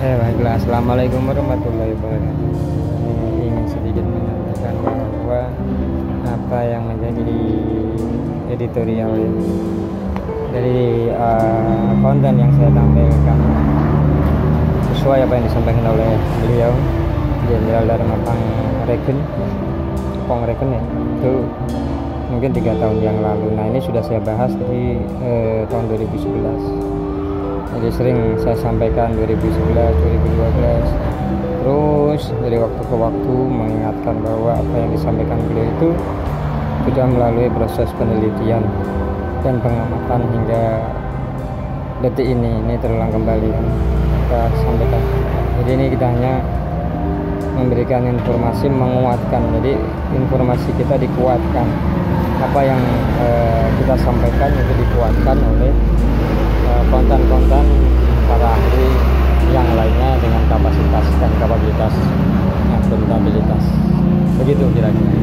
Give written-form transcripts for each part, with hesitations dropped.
Baiklah, Assalamualaikum warahmatullahi wabarakatuh. Ini ingin sedikit menyampaikan bahwa apa yang menjadi editorial dari konten yang saya tampilkan sesuai apa yang disampaikan oleh beliau Jenderal Dharma Pangreken ya, itu mungkin 3 tahun yang lalu. Nah, ini sudah saya bahas di tahun 2011. Jadi sering saya sampaikan 2011, 2012, terus dari waktu ke waktu mengingatkan bahwa apa yang disampaikan beliau itu sudah melalui proses penelitian dan pengamatan hingga detik ini terulang kembali kita sampaikan. Jadi ini kita hanya memberikan informasi, menguatkan. Jadi informasi kita dikuatkan, apa yang kita sampaikan itu dikuatkan oleh konten-konten para ahli yang lainnya dengan kapasitas dan kapabilitas akuntabilitas. Begitu kira-kira.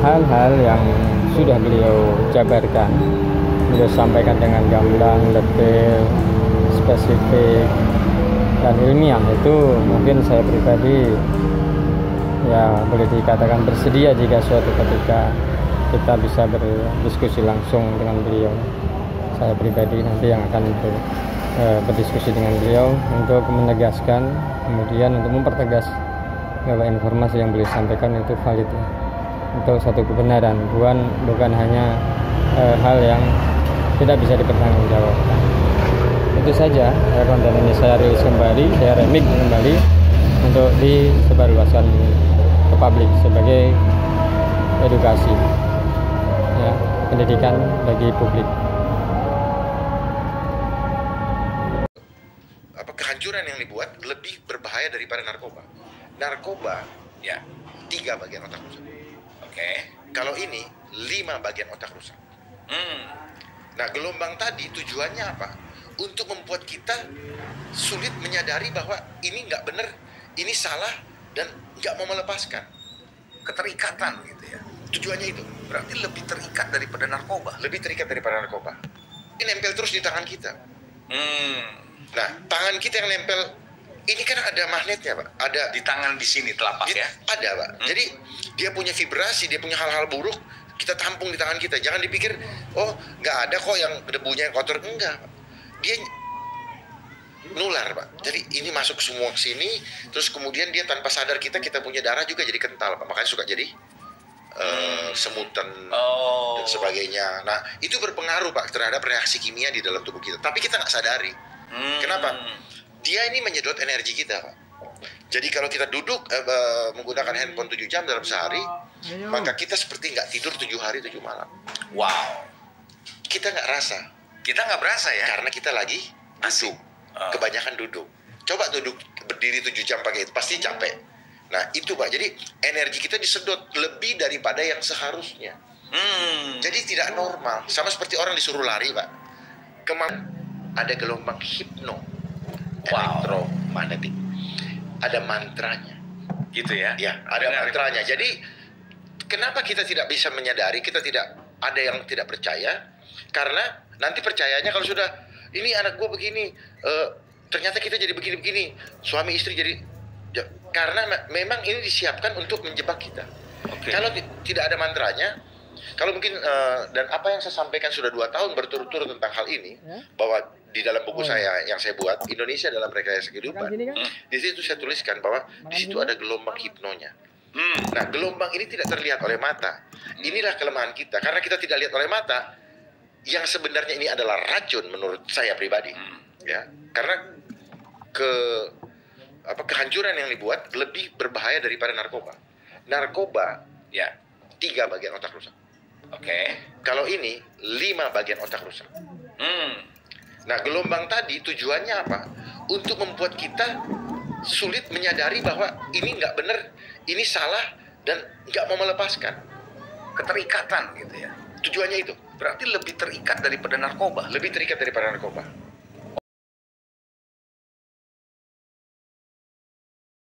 Hal-hal yang sudah beliau jabarkan, beliau sampaikan dengan gamblang, detail, spesifik, dan ilmiah, itu mungkin saya pribadi ya boleh dikatakan bersedia jika suatu ketika kita bisa berdiskusi langsung dengan beliau. Saya pribadi nanti yang akan berdiskusi dengan beliau untuk menegaskan, kemudian untuk mempertegas bahwa informasi yang beliau sampaikan itu valid ya, untuk satu kebenaran, bukan hanya hal yang tidak bisa dipertanggungjawabkan. Itu saja konten ini saya rilis kembali, saya remix kembali untuk disebarluaskan ke publik sebagai edukasi ya, pendidikan bagi publik. Kehancuran yang dibuat lebih berbahaya daripada narkoba. Narkoba ya 3 bagian otak rusak. Oke. Kalau ini 5 bagian otak rusak. Nah, gelombang tadi tujuannya apa? Untuk membuat kita sulit menyadari bahwa ini nggak benar, ini salah, dan nggak mau melepaskan. Keterikatan gitu ya. Tujuannya itu. Berarti lebih terikat daripada narkoba. Lebih terikat daripada narkoba. Ini nempel terus di tangan kita. Nah, tangan kita yang nempel, ini kan ada magnetnya, Pak. Ada di tangan di sini telapak ya? Ada, Pak. Jadi dia punya vibrasi, dia punya hal-hal buruk, kita tampung di tangan kita. Jangan dipikir, oh nggak ada kok yang debunya yang kotor. Enggak, Pak. Dia nular, Pak. Jadi ini masuk semua ke sini, terus kemudian dia tanpa sadar kita punya darah juga jadi kental, Pak. Makanya suka jadi semutan dan sebagainya. Nah, itu berpengaruh, Pak, terhadap reaksi kimia di dalam tubuh kita. Tapi kita nggak sadari. Kenapa? Dia ini menyedot energi kita, Pak. Jadi kalau kita duduk menggunakan handphone 7 jam dalam sehari, maka kita seperti nggak tidur 7 hari 7 malam. Wow. Kita nggak rasa. Kita nggak berasa ya? Karena kita lagi duduk. Kebanyakan duduk. Coba duduk berdiri 7 jam pakai itu, pasti capek. Nah itu, Pak, jadi energi kita disedot lebih daripada yang seharusnya. Jadi tidak normal. Sama seperti orang disuruh lari, Pak. Ada gelombang hipno, elektromagnetik. Ada mantranya. Gitu ya? Ya, ada mantranya. Jadi kenapa kita tidak bisa menyadari, kita tidak ada yang tidak percaya? Karena nanti percayanya kalau sudah, ini anak gue begini, ternyata kita jadi begini-begini, suami istri jadi, karena memang ini disiapkan untuk menjebak kita. Kalau tidak ada mantranya, kalau mungkin dan apa yang saya sampaikan sudah 2 tahun berturut-turut tentang hal ini, bahwa di dalam buku saya yang saya buat, Indonesia dalam Rekayasa Kehidupan, di situ saya tuliskan bahwa di situ ada gelombang hipnonya. Nah, gelombang ini tidak terlihat oleh mata. Inilah kelemahan kita, karena kita tidak lihat oleh mata. Yang sebenarnya ini adalah racun menurut saya pribadi, ya, karena kehancuran yang dibuat lebih berbahaya daripada narkoba. Narkoba ya 3 bagian otak rusak. Kalau ini 5 bagian otak rusak. Nah, gelombang tadi tujuannya apa? Untuk membuat kita sulit menyadari bahwa ini nggak benar, ini salah, dan nggak mau melepaskan. Keterikatan gitu ya. Tujuannya itu. Berarti lebih terikat daripada narkoba. Lebih terikat daripada narkoba.